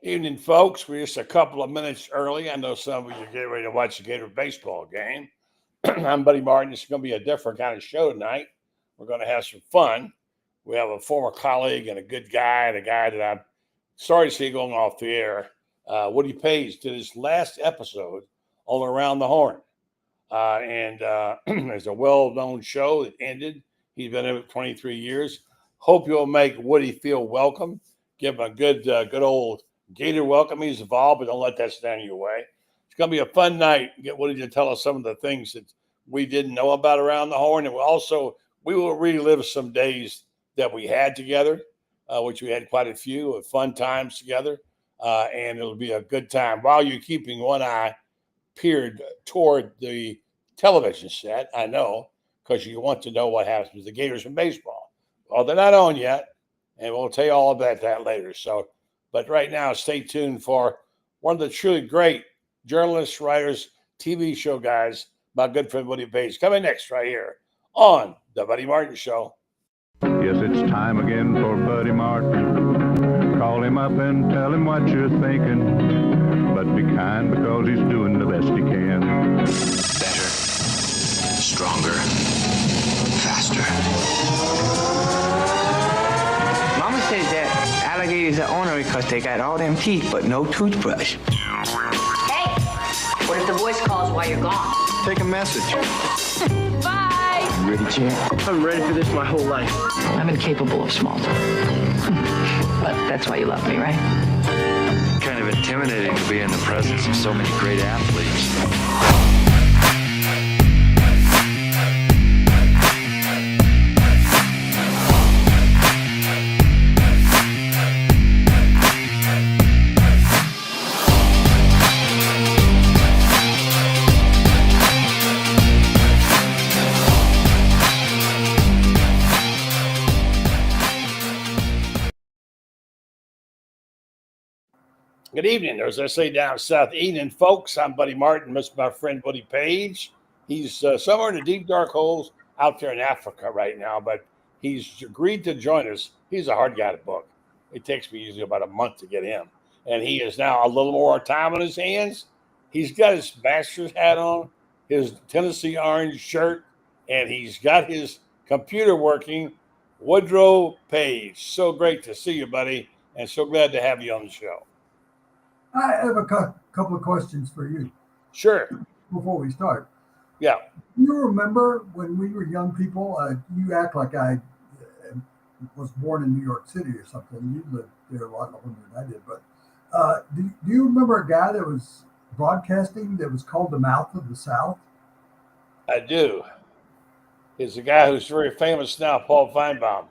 Evening, folks. We're just a couple of minutes early. I know some of you are getting ready to watch the Gator baseball game. I'm Buddy Martin. It's going to be a different kind of show tonight. We're going to have some fun. We have a former colleague and a good guy, and a guy that I'm sorry to see going off the air. Woody Paige did his last episode on Around the Horn. And it's a well-known show that ended. He's been in it 23 years. Hope you'll make Woody feel welcome. Give him a good old Gator welcome. He's involved, but don't let that stand in your way. It's going to be a fun night. Get Woody to tell us some of the things that we didn't know about Around the Horn. And we will relive some days that we had together, which we had quite a few of fun times together. And it'll be a good time while you're keeping one eye peered toward the television set. I know, because you want to know what happens with the Gators in baseball. Well, they're not on yet, and we'll tell you all about that later. But right now, stay tuned for one of the truly great journalists, writers, TV show guys, my good friend Woody Paige, coming next right here on The Buddy Martin Show. Yes, it's time again for Buddy Martin. Call him up and tell him what you're thinking. But be kind because he's doing the best he can. Better, stronger, faster. Mama says that alligators are ornery because they got all them teeth but no toothbrush. Hey, what if the voice calls while you're gone? Take a message. Bye. You ready, champ? I'm ready for this my whole life. I'm incapable of small talk. But that's why you love me, right? Kind of intimidating to be in the presence of so many great athletes. Good evening, or as I say down south. Evening, folks. I'm Buddy Martin. This is my friend Woody Paige. He's somewhere in the deep, dark holes out there in Africa right now, but he's agreed to join us. He's a hard guy to book. It takes me usually about a month to get him, and he is now a little more time on his hands. He's got his master's hat on, his Tennessee orange shirt, and he's got his computer working. Woody Paige, so great to see you, buddy, and so glad to have you on the show. I have a couple of questions for you. Sure. Before we start. Yeah. You remember when we were young people, you act like I was born in New York City or something. You lived there a lot longer than I did. But do you remember a guy that was broadcasting that was called the Mouth of the South? I do. He's a guy who's very famous now, Paul Feinbaum.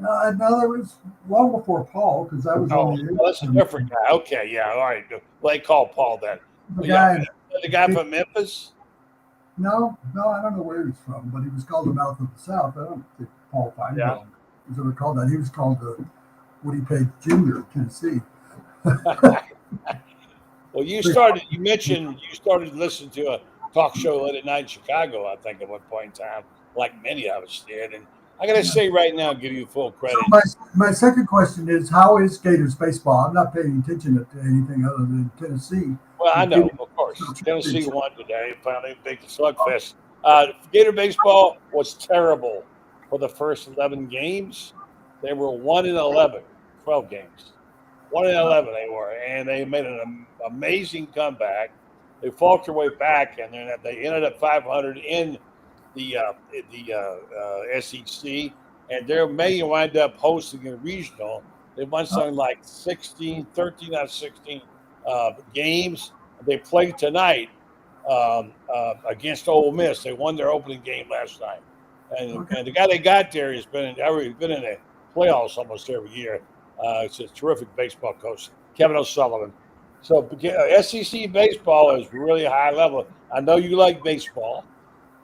No, that was long before Paul, because I was on the that's a different guy. Okay, yeah, all right. Well, they call Paul that. The guy from Memphis? No, I don't know where he was from, but he was called the Mouth of the South. I don't think Paul Feinbaum was ever called that. He was called the Woody Paige Jr. of Tennessee. Well, you mentioned you started listening to a talk show late at night in Chicago, I think, at one point in time, like many of us did. And I got to say right now, give you full credit. So my second question is, how is Gators baseball? I'm not paying attention to anything other than Tennessee. Well, I know, of course. Tennessee won today. Finally, big slugfest. Gator baseball was terrible for the first 11 games. They were 1-11, 12 games. 1-11 they were, and they made an amazing comeback. They fought their way back, and then they ended up 500 in the SEC, and they may wind up hosting a regional. They won something like 13 out of 16 games. They played tonight against Ole Miss. They won their opening game last night, and the guy they got there has been in the playoffs almost every year. It's a terrific baseball coach, Kevin O'Sullivan. So SEC baseball is really high level. I know you like baseball.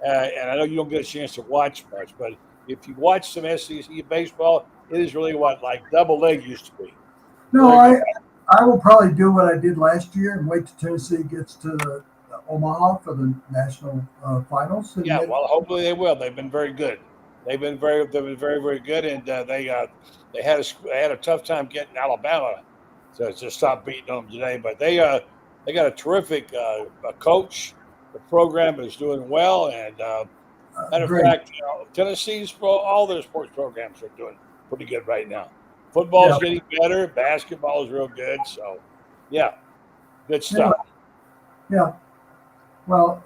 And I know you don't get a chance to watch much, but if you watch some SEC baseball, it is really like double A used to be. No, I will probably do what I did last year and wait till Tennessee gets to Omaha for the national finals. Yeah, well, hopefully they will. They've been very good. They've been very, very good, and they had a tough time getting Alabama So just stop beating on them today. But they got a terrific coach. The program is doing well, and matter of Great. fact, Tennessee's all their sports programs are doing pretty good right now. Football's getting better. Basketball is real good. So, yeah, good stuff. Yeah. Well,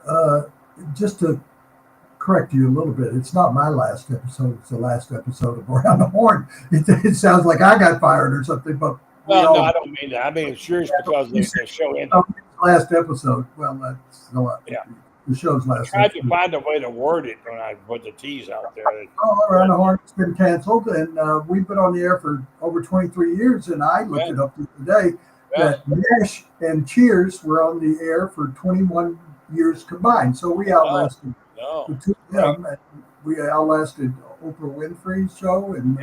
just to correct you a little bit, it's not my last episode. It's the last episode of Around the Horn. It sounds like I got fired or something, but no, I don't mean that. I mean, it's yours because the show ended. Last episode. Well, that's the show's last. I tried to find a way to word it when I put the T's out there. Around the Horn has been canceled, and we've been on the air for over 23 years. And I looked it up the other day that Nash and Cheers were on the air for 21 years combined. So we outlasted the two of them. And we outlasted Oprah Winfrey's show, and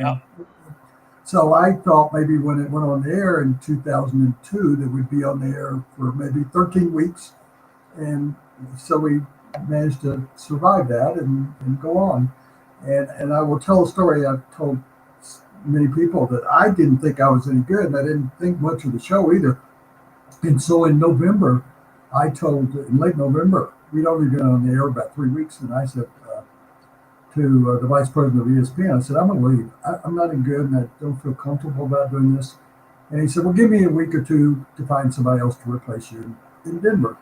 so I thought maybe when it went on the air in 2002 that we'd be on the air for maybe 13 weeks, and so we managed to survive that and go on. And I will tell a story I've told many people that I didn't think I was any good, and I didn't think much of the show either. And so in November, in late November, we'd only been on the air about 3 weeks, and I said to the vice president of ESPN, I said, I'm going to leave. I'm not any good, and I don't feel comfortable about doing this. And he said, well, give me a week or two to find somebody else to replace you in Denver.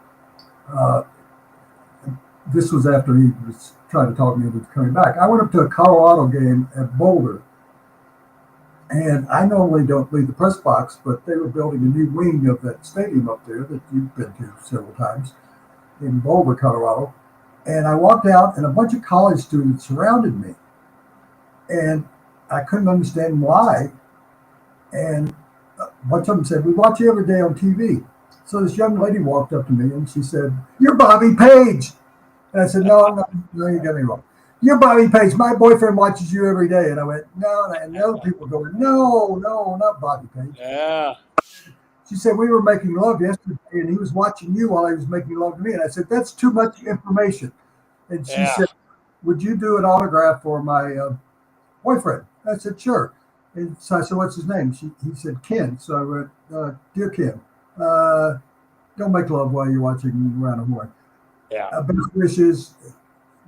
This was after he was trying to talk me into coming back. I went up to a Colorado game at Boulder, and I normally don't leave the press box, but they were building a new wing of that stadium up there that you've been to several times in Boulder, Colorado. And I walked out, and a bunch of college students surrounded me, and I couldn't understand why. And a bunch of them said, we watch you every day on TV. So this young lady walked up to me, and she said, you're Bobby Paige. And I said, no, you got me wrong. You're Bobby Paige. My boyfriend watches you every day. And I went, no. And the other people going, no, not Bobby Paige. Yeah. She said, we were making love yesterday, and he was watching you while he was making love to me. And I said, that's too much information. And she said, would you do an autograph for my boyfriend? I said, sure. And so I said, what's his name? He said, Ken. So I went, dear Ken, don't make love while you're watching Around the Horn. Yeah. Best wishes,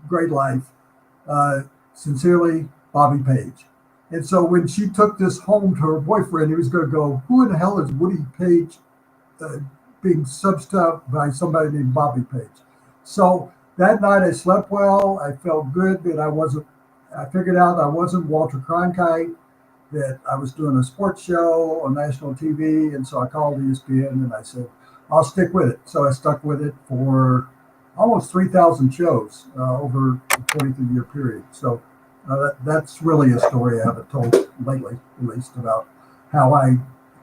great life. Sincerely, Bobby Paige. And so when she took this home to her boyfriend, he was going to go, who in the hell is Woody Paige being substituted by somebody named Bobby Paige? So that night I slept well. I felt good that I figured out I wasn't Walter Cronkite, that I was doing a sports show on national TV. And so I called ESPN and I said, I'll stick with it. So I stuck with it for almost 3,000 shows over a 23-year period. So that's really a story I haven't told lately, at least, about how I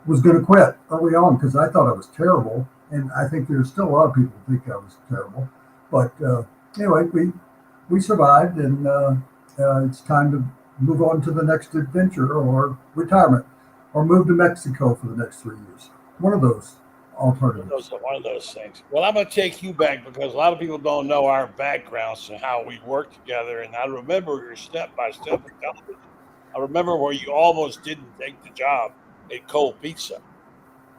was going to quit early on because I thought I was terrible. And I think there's still a lot of people who think I was terrible. But anyway, we survived, and it's time to move on to the next adventure or retirement or move to Mexico for the next 3 years. One of those alternatives. One of those things. Well, I'm going to take you back because a lot of people don't know our backgrounds and how we worked together. And I remember your step-by-step in television. I remember where you almost didn't take the job at Cold Pizza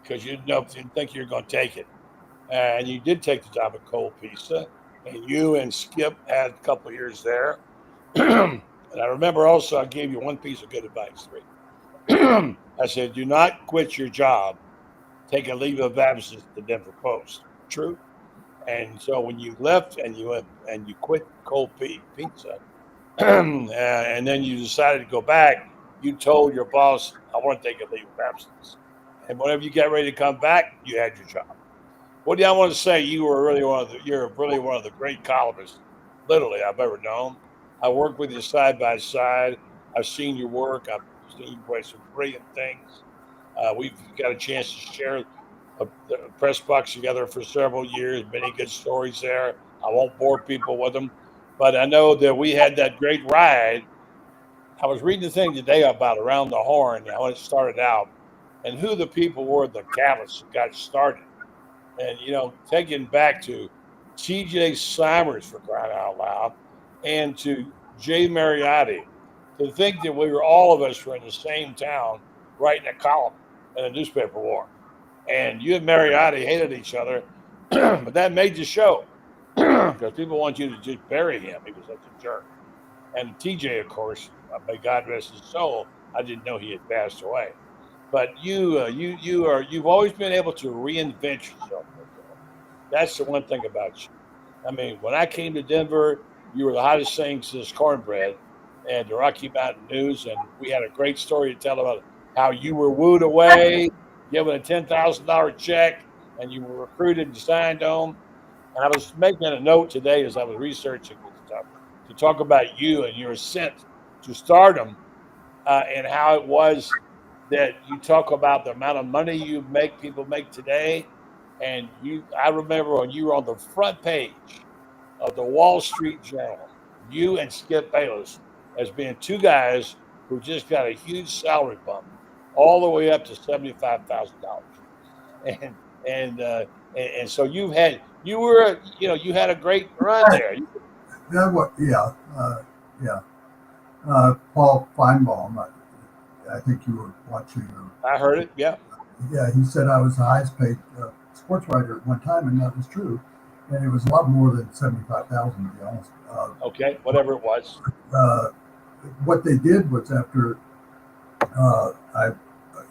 because you didn't think you were going to take it. And you did take the job at Cold Pizza. And you and Skip had a couple of years there. And I remember also I gave you one piece of good advice, I said, do not quit your job. Take a leave of absence to Denver Post. True. And so when you left and you quit Cold Pizza, and then you decided to go back, you told your boss, I want to take a leave of absence. And whenever you get ready to come back, you had your job. What do I want to say? You're really one of the great columnists, literally, I've ever known. I worked with you side by side. I've seen your work. I've seen you write some brilliant things. We've got a chance to share the press box together for several years. Many good stories there. I won't bore people with them, but I know that we had that great ride. I was reading the thing today about Around the Horn, how it started out, and who the people were, the catalysts that got started. And, taking back to T.J. Simers, for crying out loud, and to Jay Mariotti, to think that all of us were in the same town writing a column in a newspaper war. and you and Marietta hated each other, but that made the show because people want you to just bury him. He was such a jerk. And TJ, of course, may God rest his soul. I didn't know he had passed away. But you've always been able to reinvent yourself. That's the one thing about you. I mean, when I came to Denver, you were the hottest thing since cornbread and the Rocky Mountain News, and we had a great story to tell about how you were wooed away, given a $10,000 check, and you were recruited and signed on. And I was making a note today as I was researching this stuff to talk about you and your ascent to stardom, and how it was that you talk about the amount of money you make, people make today. And I remember when you were on the front page of the Wall Street Journal, you and Skip Bayless as being two guys who just got a huge salary bump all the way up to $75,000. And so you had a great run there. Paul Feinbaum, I think you were watching. I heard it. Yeah. Yeah, he said I was the highest paid sports writer at one time, and that was true. And it was a lot more than 75,000, to be honest. Okay, whatever it was. What they did was after I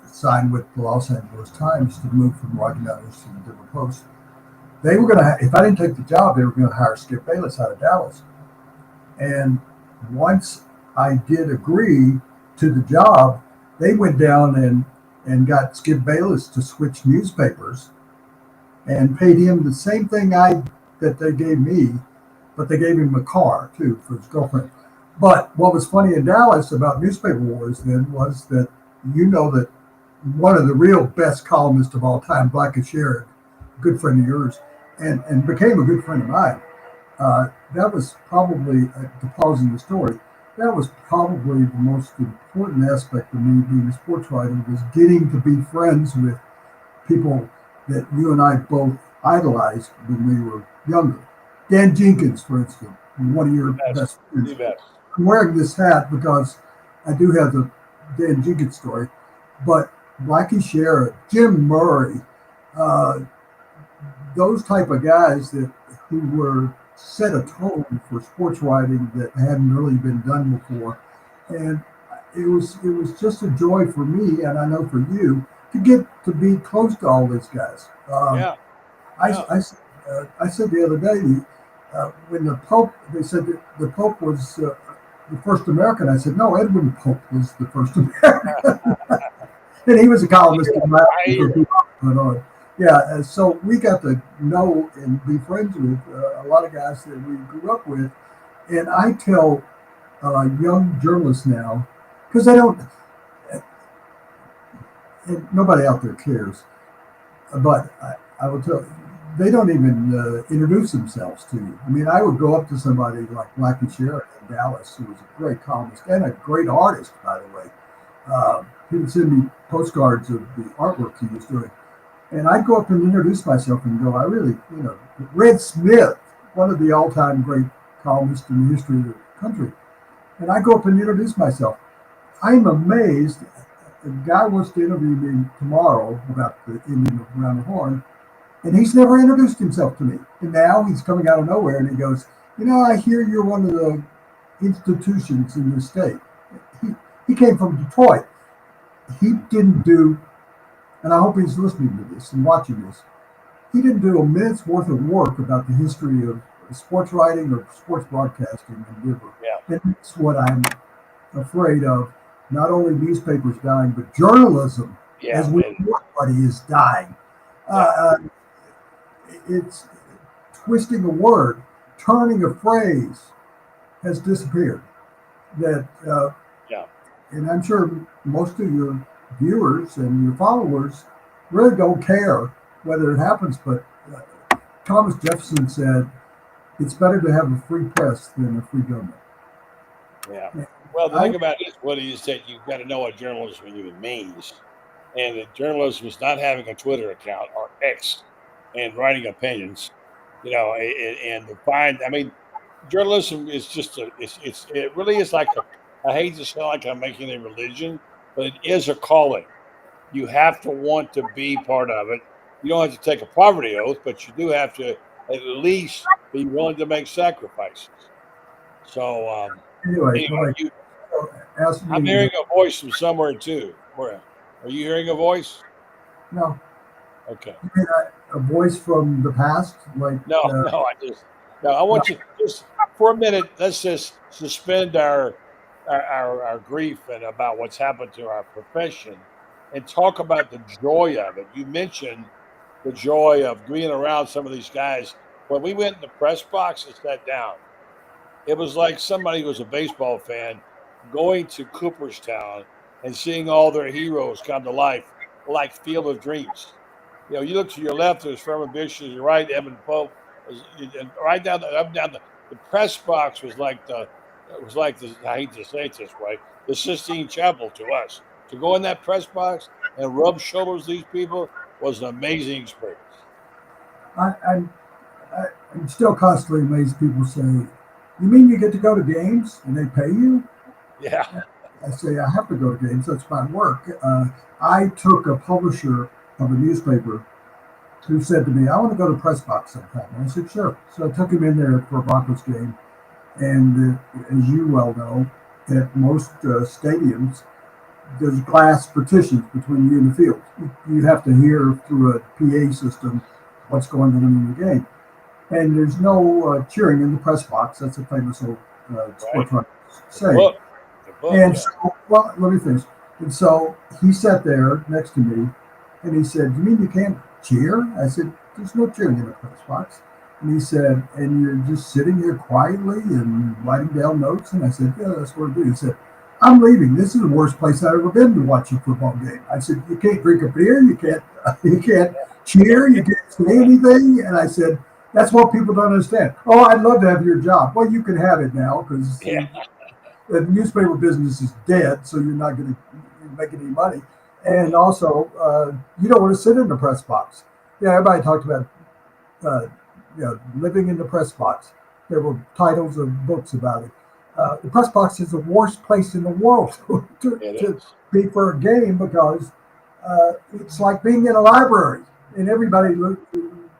signed with the Los Angeles Times to move from Rocky Mountain to the Denver Post, they were going to, if I didn't take the job, they were going to hire Skip Bayless out of Dallas. And once I did agree to the job, they went down and got Skip Bayless to switch newspapers and paid him the same thing that they gave me, but they gave him a car too for his girlfriend. But what was funny in Dallas about newspaper wars then was that that one of the real best columnists of all time, Blackie Sherrod, a good friend of yours, and became a good friend of mine. That was probably, to pause in the story, that was probably the most important aspect of me being a sports writer, was getting to be friends with people that you and I both idolized when we were younger. Dan Jenkins, for instance, one of your best friends. I'm wearing this hat because I do have the Dan Jenkins story, but Blackie Sherrod, Jim Murray, those type of guys who were set a tone for sports writing that hadn't really been done before. And it was just a joy for me, and I know for you, to get to be close to all these guys. I said the other day, when the Pope, they said that the Pope was the first American. I said, no, Edwin Pope was the first American. And he was a columnist in Latin. Yeah, so we got to know and be friends with a lot of guys that we grew up with. And I tell young journalists now, because they don't, and nobody out there cares, but I will tell you, they don't even introduce themselves to you. I mean, I would go up to somebody like Blackie Sherrod in Dallas, who was a great columnist and a great artist, by the way. He would send me postcards of the artwork he was doing. And I'd go up and introduce myself and go, Red Smith, one of the all-time great columnists in the history of the country. And I go up and introduce myself. I'm amazed. A guy wants to interview me tomorrow about the Indian around the Horn, and he's never introduced himself to me. And now he's coming out of nowhere, and he goes, I hear you're one of the institutions in the state. He came from Detroit. He didn't do, and I hope he's listening to this and watching this, he didn't do a minute's worth of work about the history of sports writing or sports broadcasting in Denver. Yeah. And that's what I'm afraid of. Not only newspapers dying, but journalism, as everybody is dying. It's twisting a word, turning a phrase has disappeared. And I'm sure most of your viewers and your followers really don't care whether it happens, but Thomas Jefferson said, it's better to have a free press than a free government. Yeah. Well, the thing about this, Woody, is that you've got to know what journalism even means. And that journalism is not having a Twitter account or X and writing opinions, and journalism is just it really is like I hate to sound like I'm making a religion, but it is a calling. you have to want to be part of it. You don't have to take a poverty oath, but you do have to at least be willing to make sacrifices. So Anyway, anyway, go ask I'm me. hearing a voice from somewhere too. Where are you hearing a voice? No, Okay. you mean a voice from the past, like No, no, I no, want you just for a minute. Let's just suspend our grief and about what's happened to our profession, and talk about the joy of it. You mentioned the joy of being around some of these guys. When we went in the press box and sat down, it was like somebody who was a baseball fan going to Cooperstown and seeing all their heroes come to life, like Field of Dreams. You look to your left, there's Furman Bishop, your right, Evan Pope, and right down up down the press box was like the I hate to say it this way, the Sistine Chapel to us. To go in that press box and rub shoulders with these people was an amazing experience. I, I'm I'm still constantly amazed. People say, "You mean you get to go to games and they pay you?" Yeah. I say, "I have to go to games. That's my work." I took a publisher of a newspaper who said to me, "I want to go to press box sometime." And I said, "Sure." So I took him in there for a Broncos game. And as you well know, at most stadiums, there's glass partitions between you and the field. You have to hear through a PA system what's going on in the game. And there's no cheering in the press box. That's a famous old sports writer saying. The book, And yeah. so, well, let me finish. And so he sat there next to me, and he said, "You mean you can't cheer?" I said, "There's no cheering in the press box." And he said, "And you're just sitting here quietly and writing down notes?" And I said, "Yeah, that's what I do." He said, "I'm leaving. This is the worst place I've ever been to watch a football game." I said, "You can't drink a beer. You can't cheer. You can't say anything." And I said, "That's what people don't understand." "Oh, I'd love to have your job." "Well, you can have it now because Yeah. the newspaper business is dead, so you're not going to make any money. And also, you don't want to sit in the press box. Yeah, everybody talked about living in the press box. There were titles of books about it. The press box is the worst place in the world to be for a game because it's like being in a library. And everybody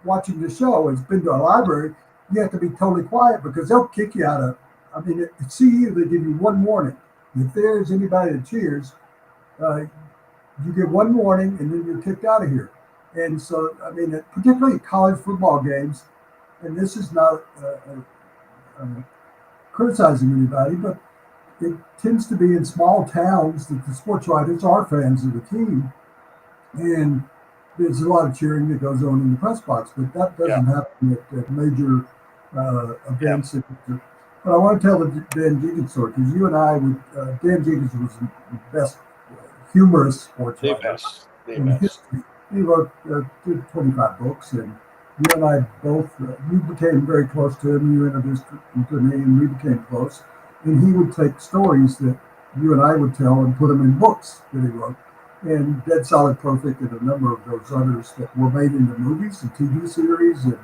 watching the show has been to a library. You have to be totally quiet because they'll kick you out of. I mean, at CU, they give you one warning. If there's anybody that cheers, you get one warning and then you're kicked out of here. And so, I mean, particularly college football games, and this is not criticizing anybody, but it tends to be in small towns that the sports writers are fans of the team. And there's a lot of cheering that goes on in the press box, but that doesn't happen at major events. Yeah. But I want to tell the Dan Jenkins story because you and I Dan Jenkins was the best humorous sports writer in history. He wrote 25 books, and you and I both, you became very close to him. You introduced him to me, and we became close. And he would take stories that you and I would tell and put them in books that he wrote. And Dead Solid Perfect and a number of those others that were made into movies and TV series and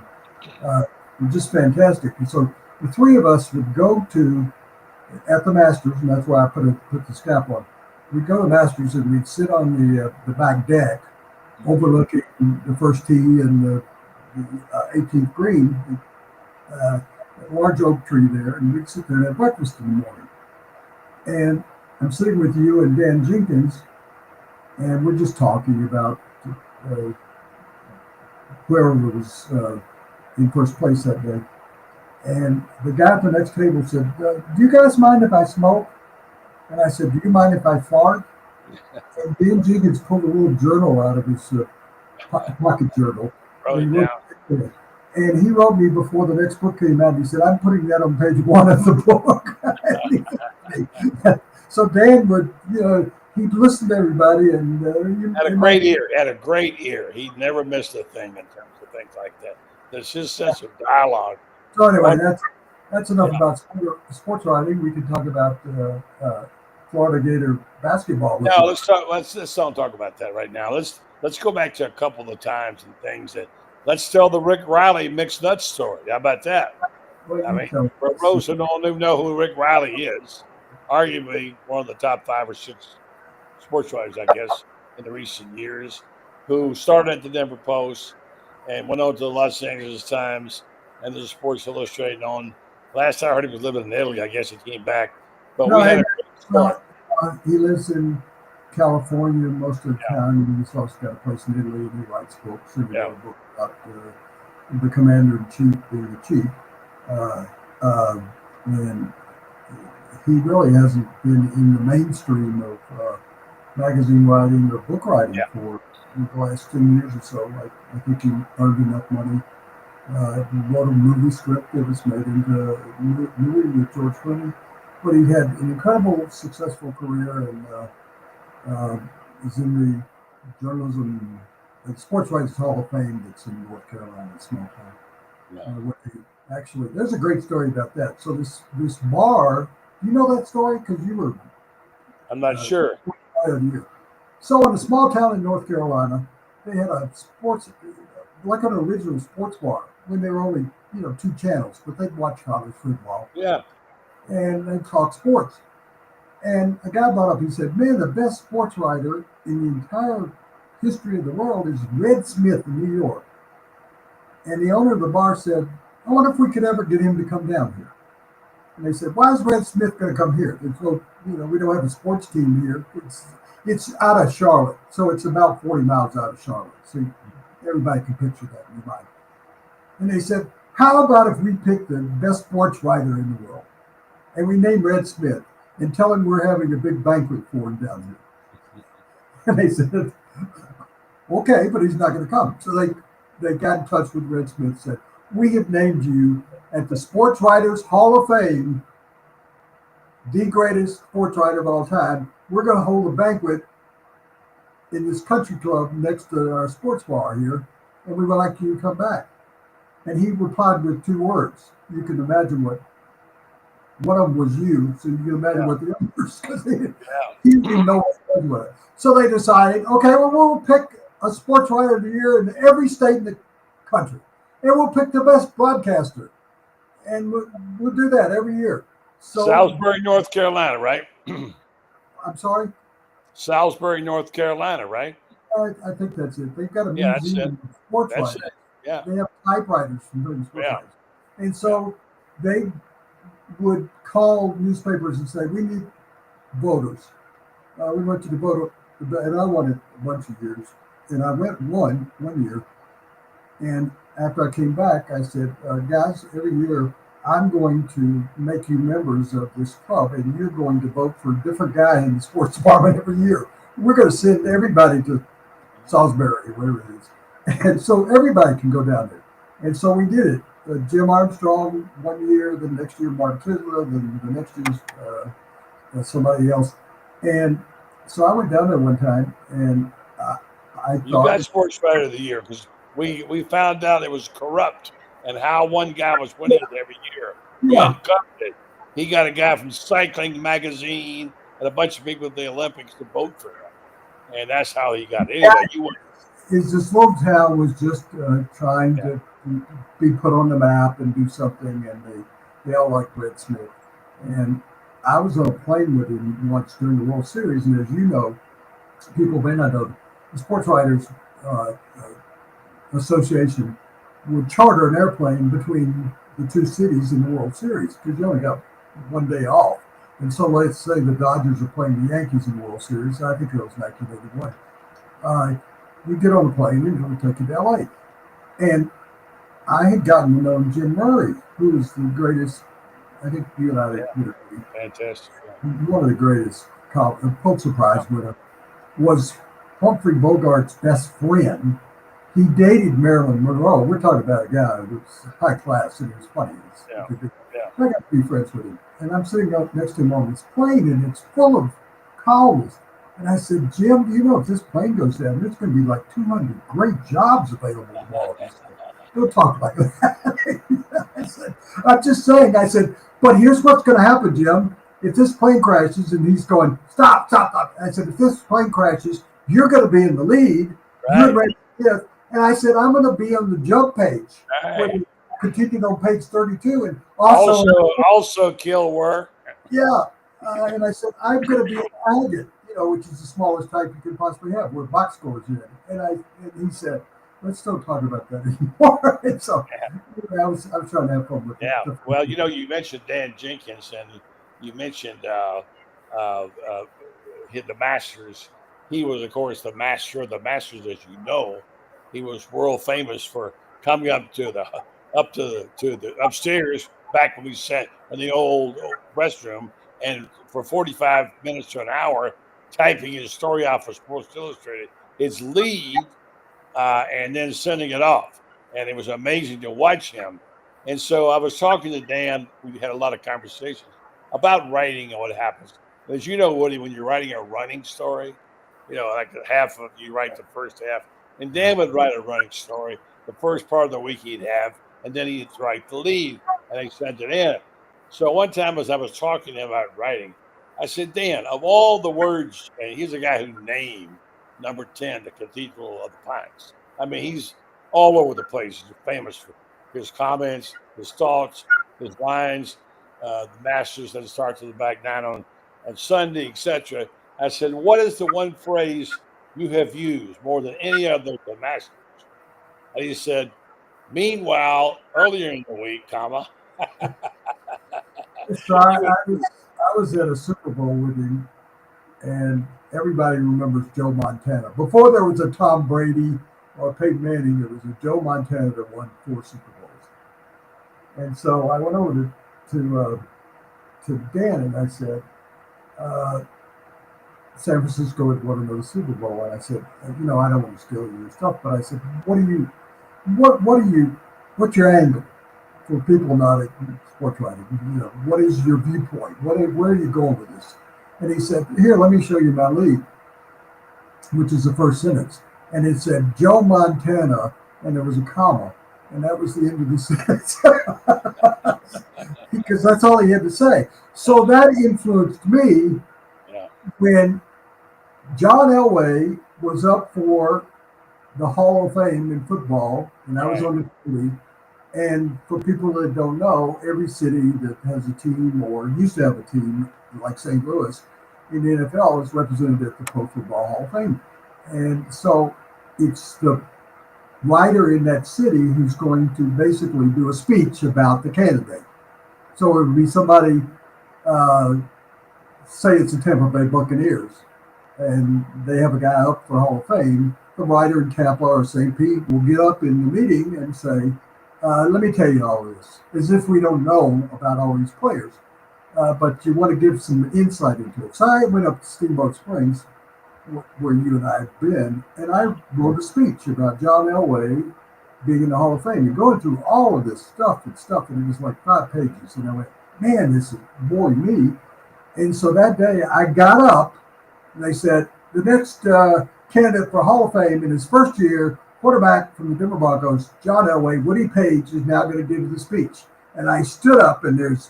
were just fantastic. And so the three of us would go at the Masters, and that's why I put the scalp on. We'd go to the Masters and we'd sit on the back deck overlooking the first tee and the 18th green, a large oak tree there, and we'd sit there and have breakfast in the morning. And I'm sitting with you and Dan Jenkins, and we're just talking about whoever was in first place that day. And the guy at the next table said, "Do you guys mind if I smoke?" And I said, "Do you mind if I fart?" And Dan Jenkins pulled a little journal out of his pocket journal. And he wrote me before the next book came out. He said, "I'm putting that on page 1 of the book." So Dan would, he'd listen to everybody and had a great ear. Had a great ear. He never missed a thing in terms of things like that. There's his sense of dialogue. So anyway, that's enough about sports writing. We can talk about Florida Gator basketball. No, let's don't talk about that right now. Let's go back to a couple of the times and things that. Let's tell the Rick Riley mixed nuts story. How about that? Well, I mean, for those who don't even know who Rick Riley is, arguably one of the top 5 or 6 sports writers, I guess, in the recent years, who started at the Denver Post and went on to the Los Angeles Times and the Sports Illustrated. On last I heard, he was living in Italy. I guess he came back, but No, we had a great start. he lives in California most of the time. And he's also got a place in Italy, and he writes books. And he wrote a book about the commander in chief being the chief. And he really hasn't been in the mainstream of magazine writing or book writing for the last 10 years or so. I think he earned enough money. Wrote a movie script that was made into a movie with George Clooney. But he had an incredible, successful career, and is in the journalism, the Sports Writers Hall of Fame that's in North Carolina, a small town. Actually, there's a great story about that. So this bar, you know that story? Because you were... I'm not sure. So in a small town in North Carolina, they had a sports, like an original sports bar, when there were only, 2 channels, but they'd watch college football. Yeah. And they'd talk sports. And a guy brought up, he said, man, the best sports writer in the entire history of the world is Red Smith in New York. And the owner of the bar said, I wonder if we could ever get him to come down here. And they said, why is Red Smith going to come here? They said, we don't have a sports team here. It's out of Charlotte, so it's about 40 miles out of Charlotte. So everybody can picture that in your mind. And they said, how about if we pick the best sports writer in the world, and we name Red Smith, and tell him we're having a big banquet for him down here? And they said, okay, but he's not going to come. So they got in touch with Red Smith and said, we have named you at the Sports Writers Hall of Fame, the greatest sports writer of all time. We're going to hold a banquet in this country club next to our sports bar here, and we would like you to come back. And he replied with 2 words. You can imagine what one of them was you, so you can imagine what the other was, because he didn't know what to do. So they decided, okay, well, we'll pick a sports writer of the year in every state in the country, and we'll pick the best broadcaster, and we'll do that every year. So Salisbury, North Carolina, right? I'm sorry? Salisbury, North Carolina, right? I think that's it. They've got a museum of sports writers. Yeah. They have typewriters from doing sports writers. And so they would call newspapers and say, we need voters. We went to the voter, and I won it a bunch of years. And I went one year. And after I came back, I said, guys, every year I'm going to make you members of this club, and you're going to vote for a different guy in the sports department every year. We're going to send everybody to Salisbury, wherever it is. And so everybody can go down there. And so we did it. Jim Armstrong one year, the next year Mark Tisler, then the next year somebody else. And so I went down there one time, and I thought... You got Sports Writer of the Year, because we found out it was corrupt and how one guy was winning it every year. He got a guy from Cycling Magazine and a bunch of people at the Olympics to vote for him. And that's how he got it. Anyway, this little town was just trying to be put on the map and do something, and they all liked Red Smith. And I was on a plane with him once during the World Series, and as you know, people may not know, the Sports Writers Association would charter an airplane between the 2 cities in the World Series, because you only got one day off. And so let's say the Dodgers are playing the Yankees in the World Series. I think it was 1981. You get on the plane and it'll take you to LA. And I had gotten to know Jim Murray, who is the greatest, I think you and I fantastic. One of the greatest Pulitzer Prize winner, was Humphrey Bogart's best friend. He dated Marilyn Monroe. We're talking about a guy who was high class and he was funny. I got to be friends with him. And I'm sitting up next to him on this plane, and it's full of columnists. And I said, Jim, do you know if this plane goes down, there's going to be like 200 great jobs available tomorrow. Don't talk like that. I said, I'm just saying, I said, but here's what's going to happen, Jim. If this plane crashes, and he's going, stop. I said, if this plane crashes, you're going to be in the lead. Right. You're ready to hit. And I said, I'm going to be on the jump page. Right. Continued on page 32, and also kill Were. Yeah, and I said, I'm going to be an agate. which is the smallest type you can possibly have, with box scores in it. And he said, let's don't talk about that anymore. And so I was trying to have fun with it. Yeah. Well, you mentioned Dan Jenkins, and you mentioned the Masters. He was, of course, the master of the Masters, as you know. He was world famous for coming up to the upstairs back when we sat in the old restroom, and for 45 minutes to an hour, typing his story out for Sports Illustrated, his lead, and then sending it off. And it was amazing to watch him. And so I was talking to Dan. We had a lot of conversations about writing and what happens. As you know, Woody, when you're writing a running story, like half of you write the first half, and Dan would write a running story. The first part of the week he'd have, and then he'd write the lead, and they sent it in. So one time, as I was talking to him about writing, I said, Dan, of all the words, and he's a guy who named number 10, the Cathedral of the Pines. I mean, he's all over the place. He's famous for his comments, his thoughts, his lines, the Masters that starts at the back nine on Sunday, etc. I said, what is the one phrase you have used more than any other the Masters? And he said, meanwhile, earlier in the week, comma. So I was at a Super Bowl with him, and everybody remembers Joe Montana. Before there was a Tom Brady or Peyton Manning, there was a Joe Montana that won 4 Super Bowls. And so I went over to Dan and I said, San Francisco had won another Super Bowl, and I said, I don't want to steal your stuff, but I said, what's your angle for people not at sports writing? What is your viewpoint? Where are you going with this? And he said, here, let me show you my lead, which is the first sentence. And it said, Joe Montana, and there was a comma, and that was the end of the sentence. Because that's all he had to say. So that influenced me when John Elway was up for the Hall of Fame in football, and I was on the committee. And for people that don't know, every city that has a team or used to have a team, like St. Louis, in the NFL is represented at the Pro Football Hall of Fame. And so it's the writer in that city who's going to basically do a speech about the candidate. So it would be somebody, say it's the Tampa Bay Buccaneers, and they have a guy up for Hall of Fame. The writer in Tampa or St. Pete will get up in the meeting and say, let me tell you all this, as if we don't know about all these players. But you want to give some insight into it. So I went up to Steamboat Springs, where you and I have been, and I wrote a speech about John Elway being in the Hall of Fame and going through all of this stuff, and it was like 5 pages. And I went, man, this is boring me. And so that day I got up, and they said, the next candidate for Hall of Fame in his first year, quarterback from the Denver Broncos, John Elway, Woody Paige, is now going to give the speech. And I stood up, and there's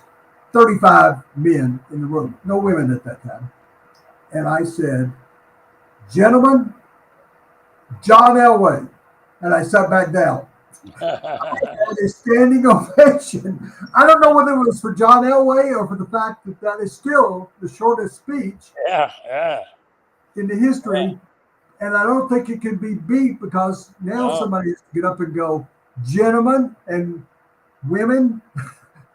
35 men in the room, no women at that time. And I said, gentlemen, John Elway. And I sat back down. And a standing ovation. I don't know whether it was for John Elway or for the fact that that is still the shortest speech in the history. And I don't think it can be beat, because now somebody has to get up and go, gentlemen and women,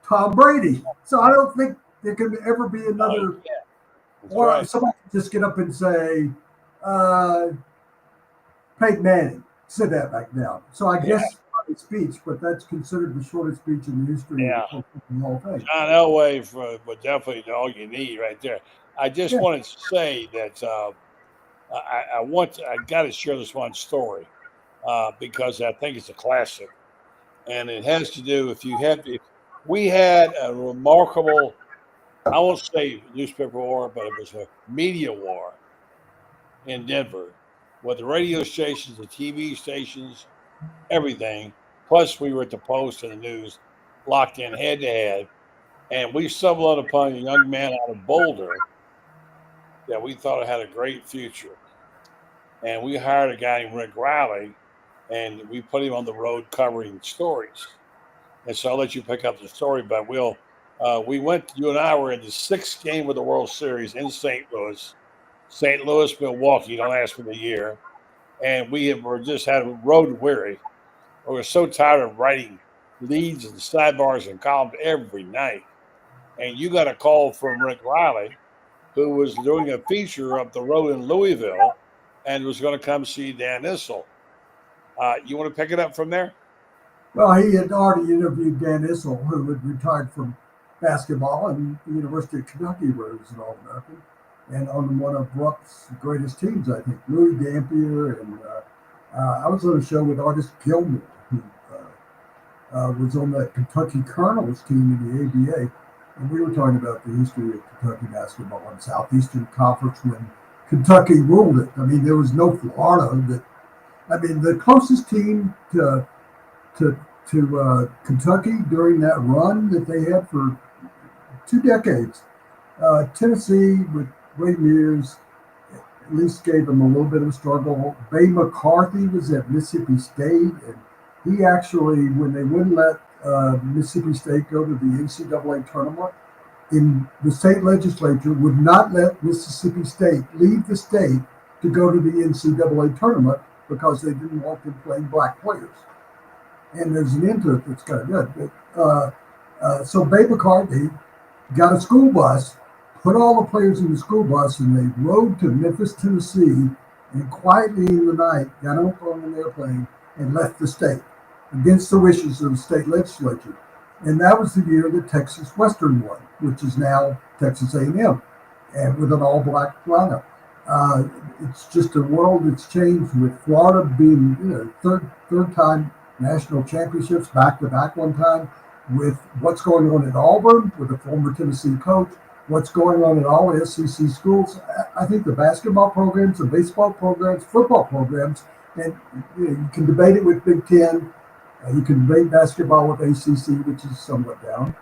Tom Brady. So I don't think there can ever be another. Or somebody can just get up and say, Peyton Manning, sit that back down. So I guess not a speech, but that's considered the shortest speech in the history of the whole thing. John Elway was definitely all you need right there. I just wanted to say that I got to share this one story because I think it's a classic, and it has to do if we had a remarkable, I won't say newspaper war, but it was a media war in Denver with the radio stations, the TV stations, everything. Plus, we were at the Post and the News, locked in head to head, and we stumbled upon a young man out of Boulder that we thought had a great future. And we hired a guy named Rick Riley, and we put him on the road covering stories. And so I'll let you pick up the story, but you and I were in the 6th game of the World Series in St. Louis. St. Louis, Milwaukee. Don't ask for the year. And were just had road weary. We were so tired of writing leads and sidebars and columns every night. And you got a call from Rick Riley, who was doing a feature up the road in Louisville and was going to come see Dan Issel. You want to pick it up from there? Well, he had already interviewed Dan Issel, who had retired from basketball, and the University of Kentucky, where he was an All-American, and on one of Rupp's greatest teams, I think, Louis Dampier. And I was on a show with Artist Gilmore, who was on that Kentucky Colonels team in the ABA, and we were talking about the history of Kentucky basketball and Southeastern Conference when Kentucky ruled it. I mean, there was no Florida that. I mean, the closest team to Kentucky during that run that they had for 2 decades, Tennessee with Ray Mears at least gave them a little bit of a struggle. Bay McCarthy was at Mississippi State, and he actually, when they wouldn't let Mississippi State go to the NCAA tournament, in the state legislature would not let Mississippi State leave the state to go to the NCAA tournament because they didn't want them playing black players. And there's an end to it that's kind of good. But, so Bay McCarthy got a school bus, put all the players in the school bus, and they rode to Memphis, Tennessee, and quietly in the night got on an airplane and left the state against the wishes of the state legislature. And that was the year that Texas Western won, which is now Texas A&M, and with an all-black lineup. It's just a world that's changed, with Florida being third time national championships back-to-back one time, with what's going on at Auburn with a former Tennessee coach, what's going on at all SEC schools. I think the basketball programs, the baseball programs, football programs, and you can debate it with Big Ten. You can debate basketball with ACC, which is somewhat down,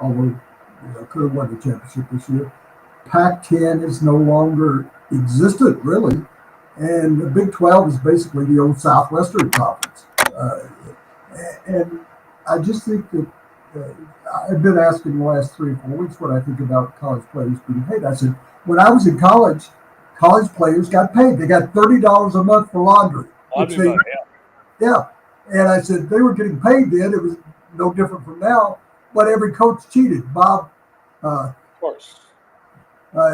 although could have won the championship this year. Pac-10 is no longer existent, really, and the Big 12 is basically the old Southwestern Conference. And I just think that I've been asking the last 3 or 4 weeks what I think about college players being paid. I said, when I was in college players got paid. They got $30 a month for laundry. Yeah. And I said, they were getting paid then. It was no different from now, but every coach cheated. Bob. Of course.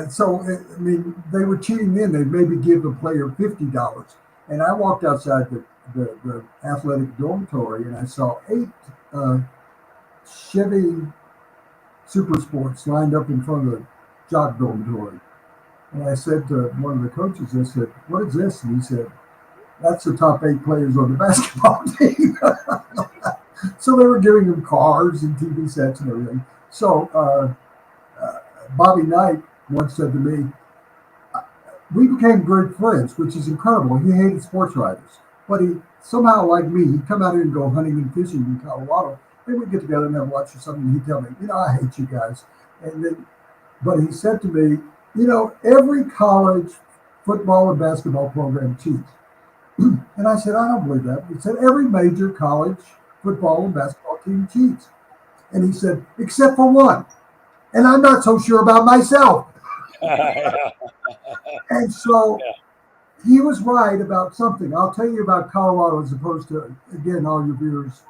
So, I mean, they were cheating then. They maybe give a player $50. And I walked outside the athletic dormitory, and I saw 8 Chevy Super Sports lined up in front of the jock dormitory. And I said to one of the coaches, I said, what is this? And he said, that's the top 8 players on the basketball team. So they were giving them cars and TV sets and everything. So Bobby Knight once said to me, we became great friends, which is incredible. He hated sports writers, but he somehow, like me, he'd come out here and go hunting and fishing in Colorado. Then we'd get together and have lunch or something, and he'd tell me, I hate you guys. And then, but he said to me, every college football and basketball program cheats. And I said, I don't believe that. He said, every major college football and basketball team cheats. And he said, except for one. And I'm not so sure about myself. And so he was right about something. I'll tell you about Colorado as opposed to, again, all your viewers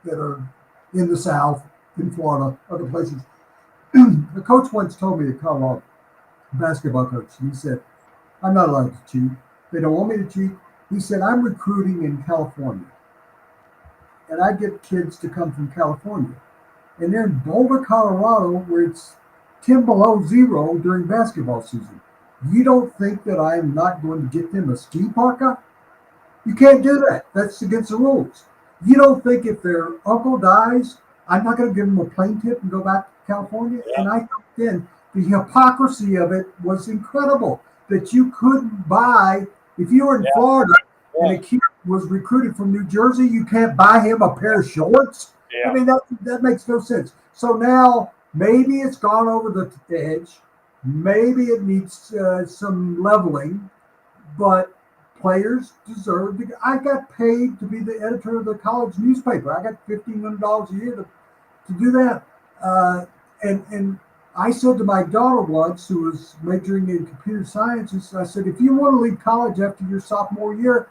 that are in the South, in Florida, other places. The coach once told me, a Colorado basketball coach, he said, I'm not allowed to cheat. They don't want me to cheat. He said, I'm recruiting in California. And I get kids to come from California. And they're in Boulder, Colorado, where it's 10 below zero during basketball season. You don't think that I am not going to get them a ski parka? You can't do that. That's against the rules. You don't think if their uncle dies, I'm not going to give them a plane tip and go back to California? Yeah. And I think then the hypocrisy of it was incredible, that you couldn't buy, if you were in Florida and a kid was recruited from New Jersey, you can't buy him a pair of shorts. Yeah. I mean, that makes no sense. So now maybe it's gone over the edge. Maybe it needs some leveling, but players deserve to. I got paid to be the editor of the college newspaper. I got $1,500 a year to do that. And I said to my daughter once, who was majoring in computer sciences, I said, if you want to leave college after your sophomore year